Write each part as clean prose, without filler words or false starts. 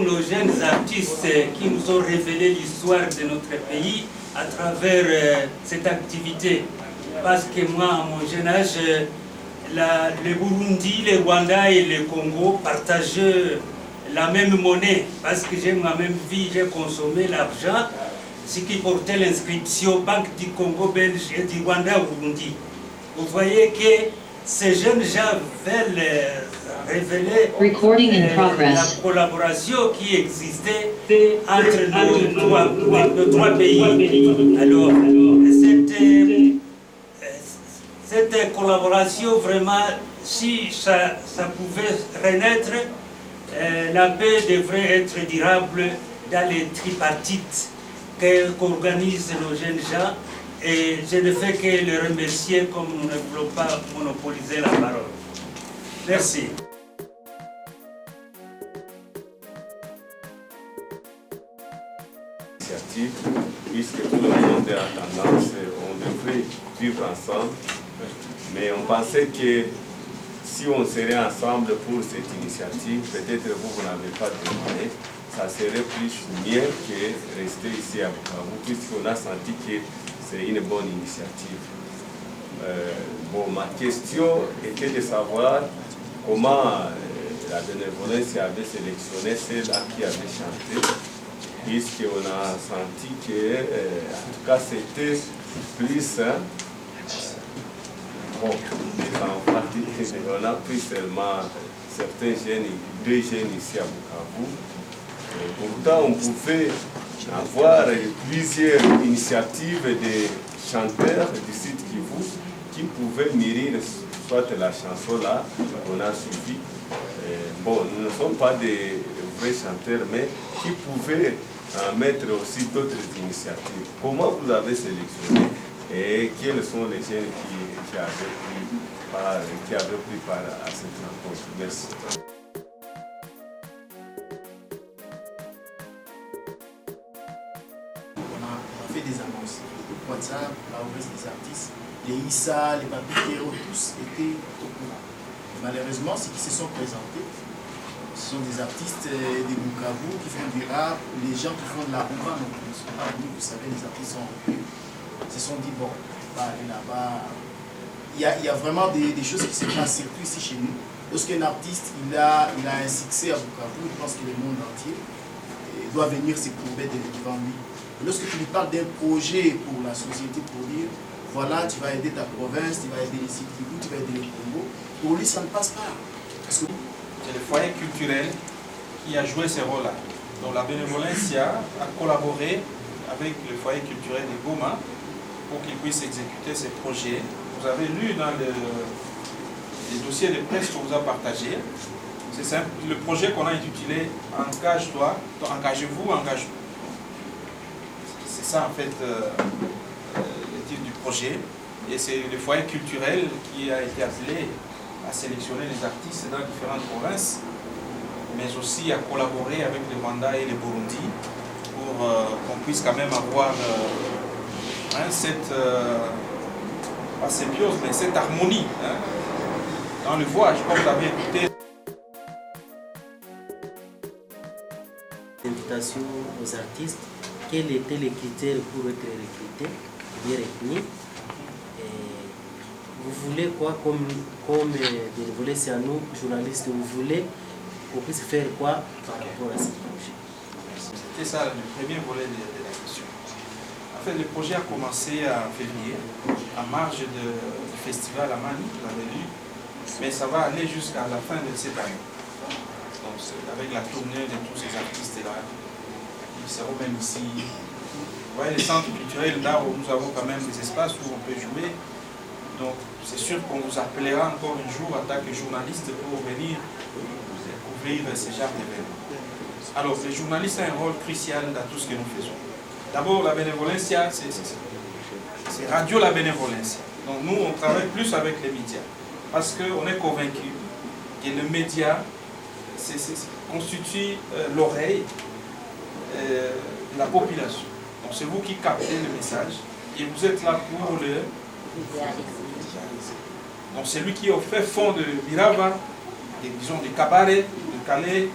Nos jeunes artistes qui nous ont révélé l'histoire de notre pays à travers cette activité. Parce que moi, à mon jeune âge, le Burundi, le Rwanda et le Congo partageaient la même monnaie. Parce que j'ai moi-même vu, j'ai consommé l'argent, ce qui portait l'inscription Banque du Congo belge et du Rwanda au Burundi. Vous voyez que ces jeunes gens veulent révéler la collaboration qui existait entre nos trois pays. Alors, cette collaboration, vraiment, si ça pouvait renaître, la paix devrait être durable dans les tripartites qu'organisent nos jeunes gens. Et je ne fais que les remercier comme nous ne voulons pas monopoliser la parole. Merci. Puisque tout le monde est en tendance, on devrait vivre ensemble. Mais on pensait que si on serait ensemble pour cette initiative, peut-être vous n'avez pas demandé, ça serait plus mieux que rester ici à Bukavu, puisqu'on a senti que c'est une bonne initiative. Ma question était de savoir comment la bénévolence avait sélectionné celle-là qui avait chanté, puisqu'on a senti que, en tout cas, c'était plus, on a pris seulement certains jeunes, 2 jeunes ici à Bukavu. Pourtant, on pouvait avoir plusieurs initiatives de chanteurs du site Kivu qui pouvaient mûrir soit la chanson là qu'on a suivi. Nous ne sommes pas des vrais chanteurs, mais qui pouvaient mettre aussi d'autres initiatives. Comment vous avez sélectionné et quels sont les jeunes qui avaient pris part à cette rencontre? Merci. On fait des annonces. WhatsApp, la adresse des artistes, les ISA, les papiers, tous étaient au courant. Malheureusement, ceux qui se sont présentés, ce sont des artistes des Bukavu qui font du rap, les gens qui font de la rumba, donc ils ne sont pas venus, vous savez, les artistes sont venus. Ils se sont dit, bon, on va aller là-bas. Il y a vraiment des choses qui se passent surtout ici chez nous. Lorsqu'un artiste il a un succès à Bukavu, il pense que le monde entier doit venir se courber devant lui. Et lorsque tu lui parles d'un projet pour la société, pour dire, voilà, tu vas aider ta province, tu vas aider les sites Kivu, tu vas aider le Congo, pour lui, ça ne passe pas. C'est le foyer culturel qui a joué ce rôle-là. Donc la Bénévolencia a collaboré avec le foyer culturel de Goma pour qu'il puisse exécuter ces projets. Vous avez lu dans les dossiers de presse qu'on vous a partagés. C'est simple. Le projet qu'on a intitulé Engage-toi, engagez-vous, engage-vous. C'est ça en fait le titre du projet. Et c'est le foyer culturel qui a été appelé à sélectionner les artistes dans différentes provinces, mais aussi à collaborer avec le Rwanda et le Burundi pour qu'on puisse quand même avoir cette, pas symbiose, mais cette harmonie dans le voyage, comme vous l'avez écouté. Invitation aux artistes, quels étaient les critères pour être recrutés, bien retenus? Vous voulez quoi comme bénévolat, c'est à nous, journalistes, vous voulez qu'on puisse faire quoi par rapport à ce projet? C'était ça le premier volet de la question. En fait, le projet a commencé en février, en marge du festival à Mani, vous l'avez lu, mais ça va aller jusqu'à la fin de cette année. Donc, avec la tournée de tous ces artistes-là, ils seront même ici. Vous voyez, les centres culturels, là où nous avons quand même des espaces où on peut jouer. Donc, c'est sûr qu'on vous appellera encore un jour en tant que journaliste pour venir couvrir ce genre d'événements. Alors, le journaliste a un rôle crucial dans tout ce que nous faisons. D'abord, la Benevolencia, c'est Radio La Benevolencia. Donc nous, on travaille plus avec les médias. Parce qu'on est convaincu que le média constitue l'oreille de la population. Donc c'est vous qui captez le message et vous êtes là pour le... Donc c'est lui qui est au fait fond de Birava, disons de Cabaret, de Calais,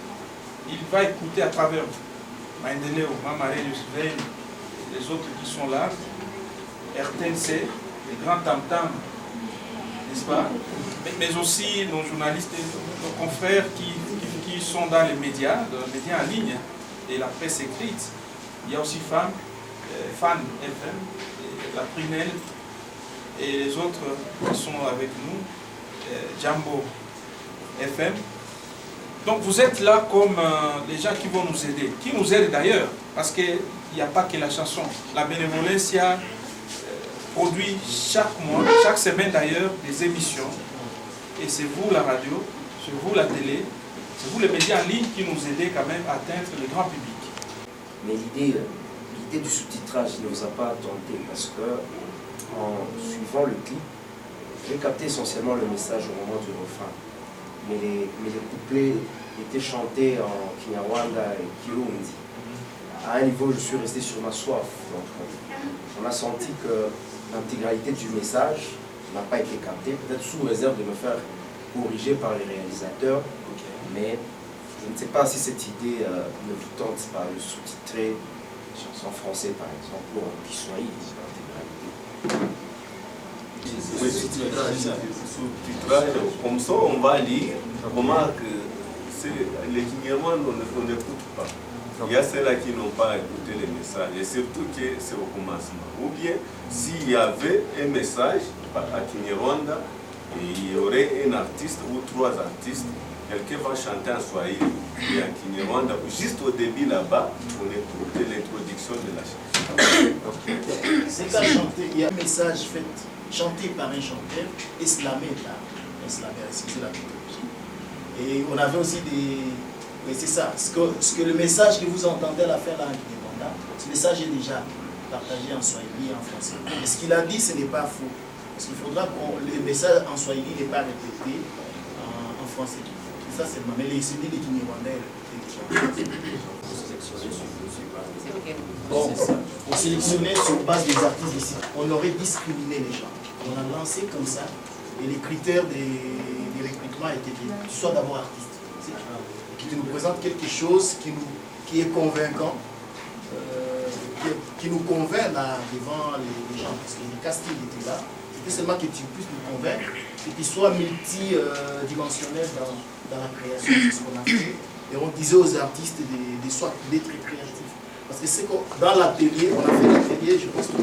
il va écouter à travers vous. Maïndeleo, Mamaré, les autres qui sont là, RTNC, les grands tam-tam, n'est-ce pas? Mais aussi nos journalistes, nos confrères qui sont dans les médias en ligne et la presse écrite. Il y a aussi Fan FM, la Prunelle et les autres qui sont avec nous, Jambo FM. Donc vous êtes là comme les gens qui vont nous aider, qui nous aident d'ailleurs, parce qu'il n'y a pas que la chanson. La Benevolencia produit chaque mois, chaque semaine d'ailleurs, des émissions. Et c'est vous la radio, c'est vous la télé, c'est vous les médias en ligne qui nous aidez quand même à atteindre le grand public. Mais l'idée du sous-titrage ne vous a pas tenté parce que en suivant le clip, j'ai capté essentiellement le message au moment du refrain. Mais les couplets étaient chantés en Kinyarwanda et Kirundi. À un niveau, je suis resté sur ma soif. Donc, on a senti que l'intégralité du message n'a pas été captée, peut-être sous réserve de me faire corriger par les réalisateurs. Mais je ne sais pas si cette idée ne vous tente pas de sous-titrer chanson français par exemple, ou en Kiswahili, l'intégralité. Oui, sous-titrage, comme ça on va lire. Remarque, les Kinyarwanda on n'écoute pas. Il y a ceux-là qui n'ont pas écouté les messages, et surtout que c'est au commencement. Ou bien, s'il y avait un message à Kinyarwanda, il y aurait un artiste ou trois artistes, quelqu'un va chanter en Swahili et en Kinyarwanda. Juste au début là-bas, on écoute l'introduction de la chanson. C'est ça, chanter. Il y a un message fait, chanté par un chanteur et slamé par un slammer, excusez la méthodologie. Et on avait aussi des... Oui, c'est ça. Ce que le message que vous entendez à la fin là en Kinyarwanda, ce message est déjà partagé en Swahili et en français. Et ce qu'il a dit, ce n'est pas faux. Parce qu'il faudra que le message en Swahili n'est pas répété en français. Et ça, c'est mais les CD des Kinyarwanda est répété déjà. Bon, on sélectionnait sur base des artistes d'ici. On aurait discriminé les gens. On a lancé comme ça. Et les critères des recrutements étaient que tu sois d'abord artiste. Qui nous présente quelque chose qui est convaincant, qui nous convainc là, devant les gens. Parce que le casting était là. C'était seulement que tu puisses nous convaincre, que tu sois multidimensionnel dans la création. C'est ce qu'on a fait. Et on disait aux artistes d'être créatifs. Parce que c'est que dans l'atelier, on a fait l'atelier, je pense que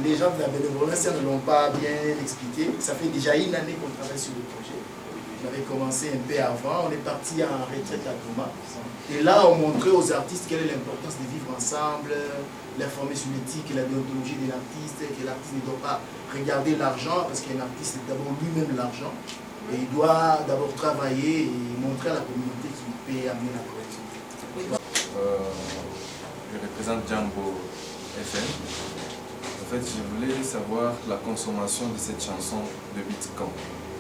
les gens de la Benevolencia ne l'ont pas bien expliqué. Ça fait déjà une année qu'on travaille sur le projet. On avait commencé un peu avant, on est parti en retraite à Goma. Et là, on montrait aux artistes quelle est l'importance de vivre ensemble, l'informer sur l'éthique et la déontologie de l'artiste, que l'artiste ne doit pas regarder l'argent, parce qu'un artiste est d'abord lui-même l'argent. Et il doit d'abord travailler et montrer à la communauté qu'il peut amener la correction. Je représente Jambo FM. En fait, je voulais savoir la consommation de cette chanson de Bitcoin.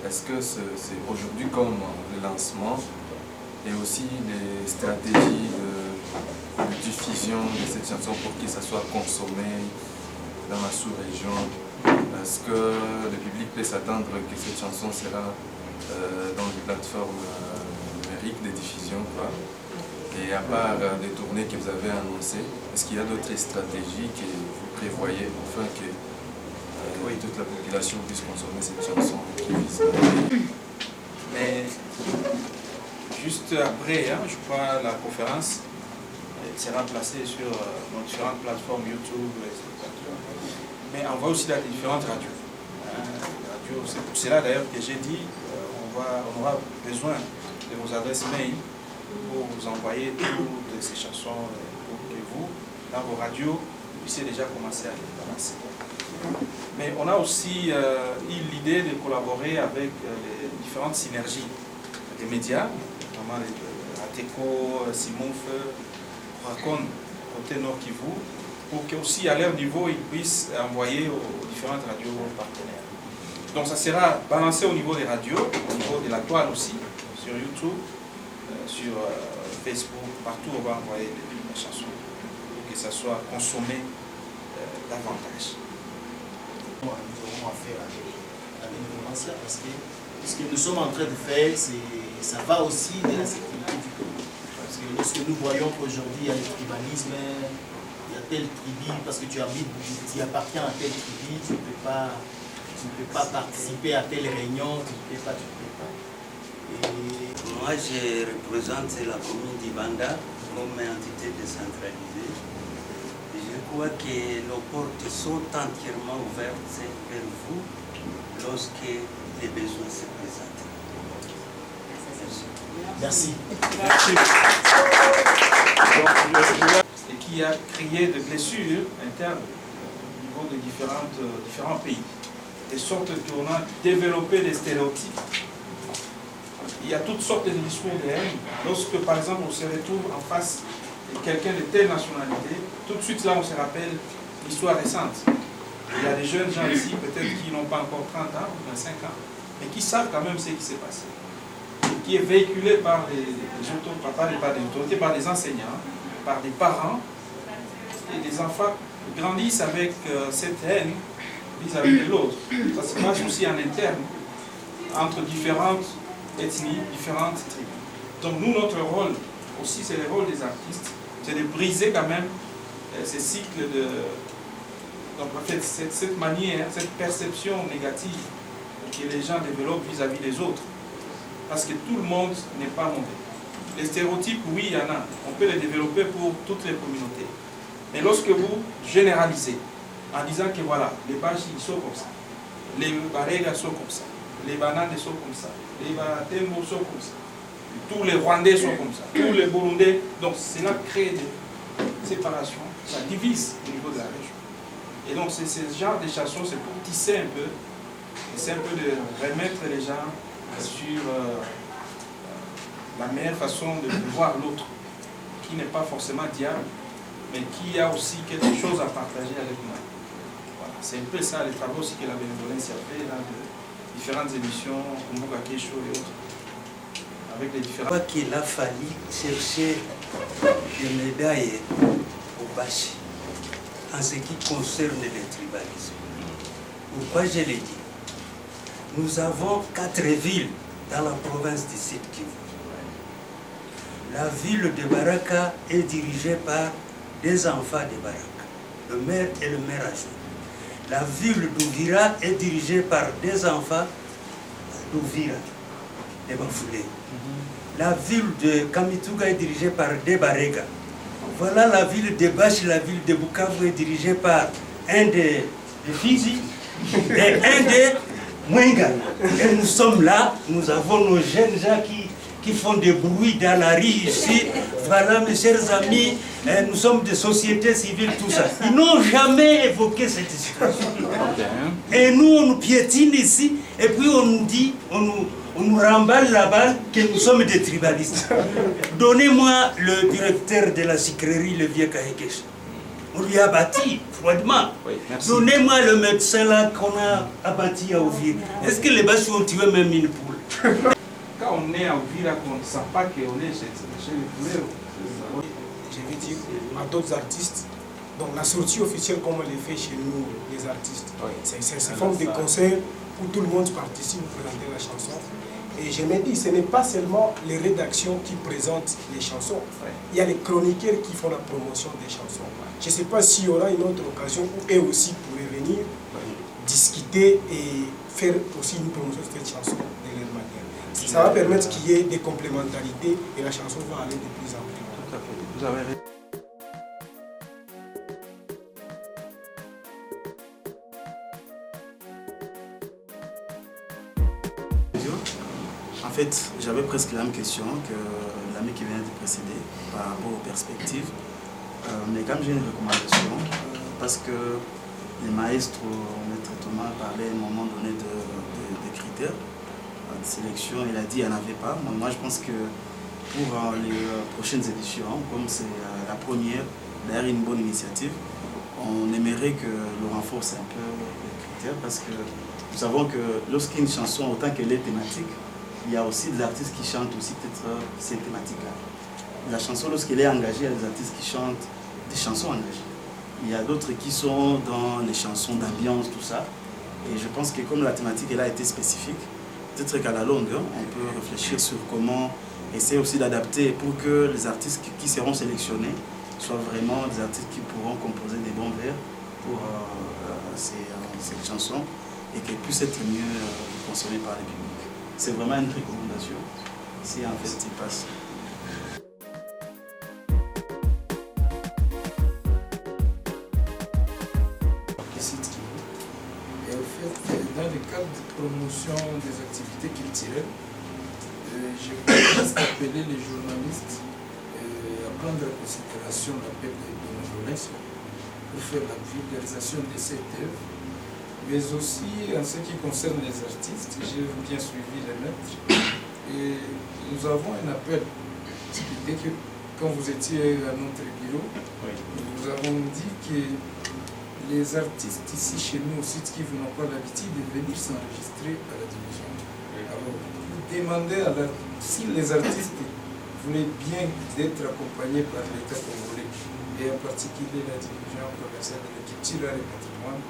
Est-ce que c'est aujourd'hui comme le lancement et aussi les stratégies de diffusion de cette chanson pour que ça soit consommé dans la sous-région? Est-ce que le public peut s'attendre que cette chanson sera dans les plateformes numériques de diffusion, quoi? Et à part des tournées que vous avez annoncées, est-ce qu'il y a d'autres stratégies que vous prévoyez afin que toute la population puisse consommer cette chanson? Mais juste après, je crois, la conférence sera placée sur nos différentes plateformes YouTube, etc. Mais on voit aussi dans les différentes radios. C'est pour cela d'ailleurs que j'ai dit on aura besoin de vos adresses mail pour vous envoyer toutes ces chansons pour que vous, dans vos radios, puissiez déjà commencer à les balancer. Mais on a aussi eu l'idée de collaborer avec les différentes synergies des médias, notamment les Bateco, Simon Feu, Racon, côté Nord Kivu, pour qu'aussi à leur niveau, ils puissent envoyer aux différentes radios partenaires. Donc ça sera balancé au niveau des radios, au niveau de la toile aussi, sur YouTube, sur Facebook, partout on va envoyer les chansons pour que ça soit consommé davantage. Nous aurons affaire à la bénévolencia parce que ce que nous sommes en train de faire, ça va aussi de la sécurité du pays. Parce que lorsque nous voyons qu'aujourd'hui il y a le tribalisme, il y a tel tribu, parce que tu appartiens à tel tribu, tu ne peux pas participer à telle réunion, tu ne peux pas. Et moi, je représente la commune d'Ibanda comme entité décentralisée. Je crois que nos portes sont entièrement ouvertes vers vous lorsque les besoins se présentent. merci. Et qui a créé des blessures internes au niveau de différents pays. Des sortes de tournants, développer des stéréotypes. Il y a toutes sortes de discours de haine. Lorsque, par exemple, on se retrouve en face de quelqu'un de telle nationalité, tout de suite là, on se rappelle l'histoire récente. Il y a des jeunes gens ici, peut-être qui n'ont pas encore 30 ans ou 25 ans, mais qui savent quand même ce qui s'est passé. Qui est véhiculé par les autorités, par des enseignants, par des parents, et des enfants grandissent avec cette haine vis-à-vis de l'autre. Ça se passe aussi en interne, entre différentes ethnies, différentes tribus. Donc nous, notre rôle aussi, c'est le rôle des artistes, c'est de briser quand même ces cycles de... Donc en fait, cette manière, cette perception négative que les gens développent vis-à-vis des autres. Parce que tout le monde n'est pas mauvais. Les stéréotypes, oui, il y en a. On peut les développer pour toutes les communautés. Mais lorsque vous généralisez, en disant que voilà, les Bachi ils sont comme ça, les Barégas sont comme ça, les Bananes sont comme ça, les Batembo sont comme ça, tous les Rwandais sont comme ça, tous les Burundais. Donc cela crée des séparations, ça divise au niveau de la région. Et donc ce genre de chansons, c'est pour tisser un peu, c'est un peu de remettre les gens sur la meilleure façon de voir l'autre, qui n'est pas forcément diable, mais qui a aussi quelque chose à partager avec nous. Voilà. C'est un peu ça, les travaux aussi que la bénévolence a fait dans de différentes émissions, Kumbuka Kesho et autres, avec les différents... Je crois qu'il a fallu chercher des médailles au Bachi en ce qui concerne le tribalisme. Pourquoi je l'ai dit? Nous avons 4 villes dans la province du Sud Kivu. La ville de Baraka est dirigée par des enfants de Baraka, le maire et le maire adjoint. La ville d'Ouvira est dirigée par des enfants d'Ouvira, des Bafoulés. La ville de Kamituga est dirigée par des Barega. Voilà la ville de Bachi, la ville de Bukavu est dirigée par un des Fizi et un des Mwenga. Et nous sommes là, nous avons nos jeunes gens qui font des bruits dans la rue ici. Voilà, mes chers amis, nous sommes des sociétés civiles, tout ça. Ils n'ont jamais évoqué cette situation. Et nous, on nous piétine ici, et puis on nous dit, on nous remballe la balle que nous sommes des tribalistes. Donnez-moi le directeur de la sucrerie, le vieux Kahekesh. On lui a bâti froidement. Oui, donnez-moi le médecin là qu'on a abattu à Ouvir. Est-ce que les Bachis ont tué même une poule? Quand on est à Ouvir, on ne sent pas qu'on est chez les poulets. Je veux dire à d'autres artistes, donc la sortie officielle comme on le fait chez nous, les artistes, c'est une forme de concert où tout le monde participe pour présenter la chanson. Et je me dis, ce n'est pas seulement les rédactions qui présentent les chansons, il y a les chroniqueurs qui font la promotion des chansons. Je ne sais pas s'il y aura une autre occasion où eux aussi pourraient venir discuter et faire aussi une promotion de cette chanson de leur manière. Ça va permettre qu'il y ait des complémentarités et la chanson va aller de plus en plus. Tout à fait, vous avez raison. En fait, j'avais presque la même question que l'ami qui vient de précéder par rapport aux perspectives. Mais comme j'ai une recommandation, parce que les maestros, Maître Thomas parlait à un moment donné de critères de sélection, il a dit qu'il n'y en avait pas. Moi je pense que pour les prochaines éditions. Comme c'est la première, d'ailleurs une bonne initiative, on aimerait que l'on renforce un peu les critères parce que nous savons que lorsqu'une chanson, autant qu'elle est thématique, il y a aussi des artistes qui chantent aussi peut-être ces thématiques-là. La chanson, lorsqu'elle est engagée, il y a des artistes qui chantent des chansons engagées. Il y a d'autres qui sont dans les chansons d'ambiance, tout ça. Et je pense que comme la thématique elle a été spécifique, peut-être qu'à la longue, on peut réfléchir sur comment essayer aussi d'adapter pour que les artistes qui seront sélectionnés soient vraiment des artistes qui pourront composer des bons vers pour cette chanson et qu'elle puisse être mieux consommée par le public. C'est vraiment une recommandation. Si en fait il passe. Et au fait, dans le cadre de promotion des activités culturelles, je voudrais appeler les journalistes à prendre en considération l'appel de bénévoles pour faire la vulgarisation de cette œuvre, mais aussi en ce qui concerne les artistes. J'ai bien suivi les maîtres et nous avons un appel. Dès que, quand vous étiez à notre bureau, nous avons dit que les artistes ici chez nous au site qui n'ont pas l'habitude de venir s'enregistrer à la division. Alors, vous demandez si les artistes voulaient bien être accompagnés par l'État congolais, et en particulier la division provinciale de la culture et du patrimoine,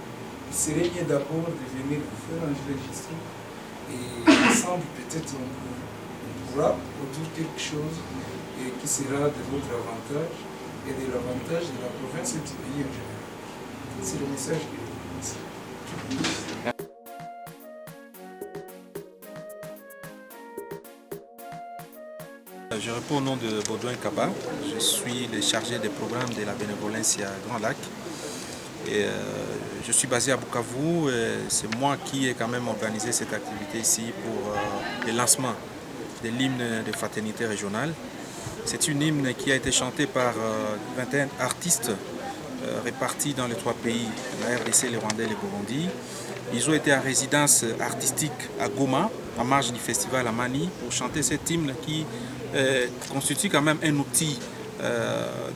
il serait mieux d'abord de venir vous faire enregistrer et ensemble peut-être on pourra produire quelque chose qui sera de votre avantage et de l'avantage de la province et du pays en général. C'est le message que je vous dis. Je réponds au nom de Baudouin Kaba. Je suis le chargé des programmes de la Bénévolencia Grand Lac. Et je suis basé à Bukavu. C'est moi qui ai quand même organisé cette activité ici pour le lancement de l'hymne de fraternité régionale. C'est une hymne qui a été chantée par 21 artistes répartis dans les 3 pays, la RDC, le Rwanda et le Burundi. Ils ont été en résidence artistique à Goma, en marge du festival à Mani, pour chanter cet hymne qui constitue quand même un outil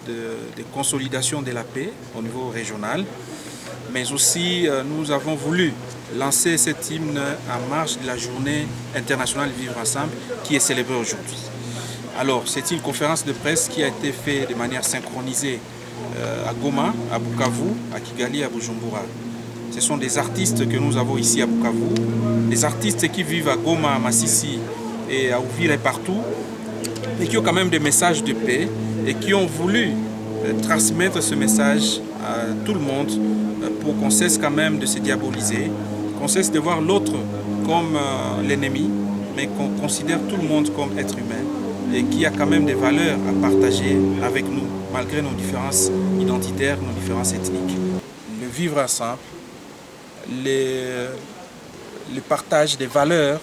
de consolidation de la paix au niveau régional. Mais aussi, nous avons voulu lancer cet hymne en marge de la journée internationale Vivre Ensemble qui est célébrée aujourd'hui. Alors, c'est une conférence de presse qui a été faite de manière synchronisée à Goma, à Bukavu, à Kigali, à Bujumbura. Ce sont des artistes que nous avons ici à Bukavu, des artistes qui vivent à Goma, à Massissi et à Uvira et partout, et qui ont quand même des messages de paix et qui ont voulu transmettre ce message à tout le monde pour qu'on cesse quand même de se diaboliser, qu'on cesse de voir l'autre comme l'ennemi, mais qu'on considère tout le monde comme être humain et qu'il y a quand même des valeurs à partager avec nous, malgré nos différences identitaires, nos différences ethniques. Le vivre ensemble, le partage des valeurs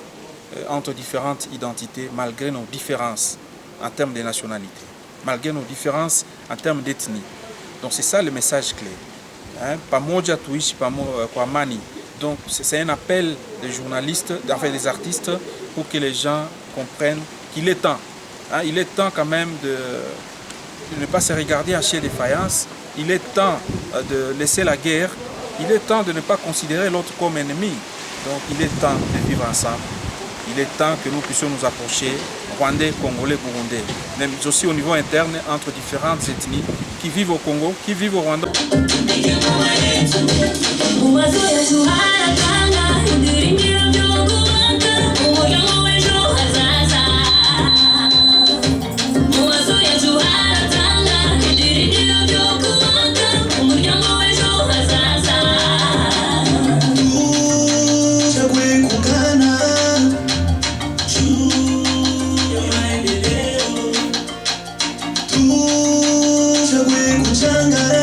entre différentes identités, malgré nos différences en termes de nationalité, malgré nos différences en termes d'ethnie. Donc c'est ça le message clé. Pamoja tuishi kwa amani. Donc c'est un appel des journalistes, enfin des artistes, pour que les gens comprennent qu'il est temps. Il est temps quand même de ne pas se regarder en chien de faïence. Il est temps de laisser la guerre. Il est temps de ne pas considérer l'autre comme ennemi. Donc il est temps de vivre ensemble. Il est temps que nous puissions nous approcher, Rwandais, Congolais, Burundais, mais aussi au niveau interne entre différentes ethnies qui vivent au Congo, qui vivent au Rwanda. Changara